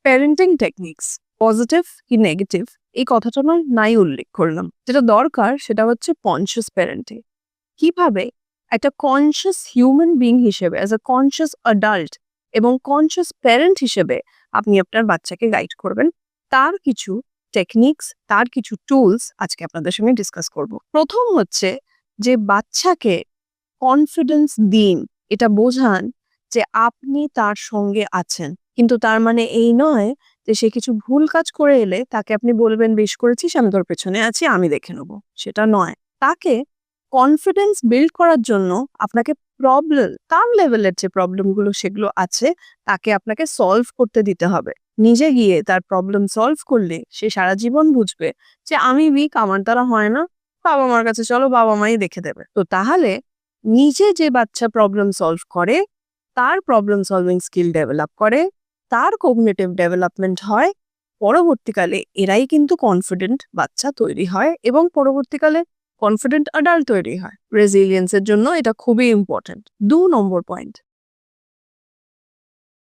Parenting techniques positive কি negative এই কথাটা আমি নাই উল্লেখ করলাম। যেটা দরকার সেটা হচ্ছে কনসিয়াস প্যারেন্টিং। কিভাবে একটা কনসিয়াস হিউম্যান বিং হিসেবে অ্যাজ আ কনসিয়াস অ্যাডাল্ট এবং কনসিয়াস প্যারেন্ট হিসেবে আপনি আপনার বাচ্চাকে গাইড করবেন, তার কিছু টেকনিক্স, তার কিছু টুলস আজকে আপনাদের সঙ্গে ডিসকাস করব। প্রথম হচ্ছে যে বাচ্চাকে কনফিডেন্স দিন, এটা বোঝান যে আপনি তার সঙ্গে আছেন, কিন্তু তার মানে এই নয় যে সে কিছু ভুল কাজ করে এলে তাকে আপনি বলবেন বেশ করেছিস, আমি তোর পেছনে আছি, আমি দেখে নেবো, সেটা নয়। তাকে কনফিডেন্স বিল্ড করার জন্য আপনাকে প্রবলেম, তার লেভেলের যে প্রবলেমগুলো সেগুলো আছে তাকে আপনাকে সলভ করতে দিতে হবে। নিজে গিয়ে তার প্রবলেম সলভ করলে সে সারা জীবন বুঝবে যে আমি উইক, আমার দ্বারা হয় না, বাবা মার কাছে চলো, বাবা মাই দেখে দেবে। তো তাহলে নিজে যে বাচ্চা প্রবলেম সলভ করে, তার প্রবলেম সলভিং স্কিল ডেভেলপ করে, তার কগনিটিভ ডেভেলপমেন্ট হয়, পরবর্তীকালে এরাই কিন্তু কনফিডেন্ট বাচ্চা তৈরি হয় এবং পরবর্তীকালে কনফিডেন্ট অ্যাডাল্ট তৈরি হয়। রেজিলিয়েন্সের জন্য এটা খুবই ইম্পর্টেন্ট। 2 নম্বর পয়েন্ট,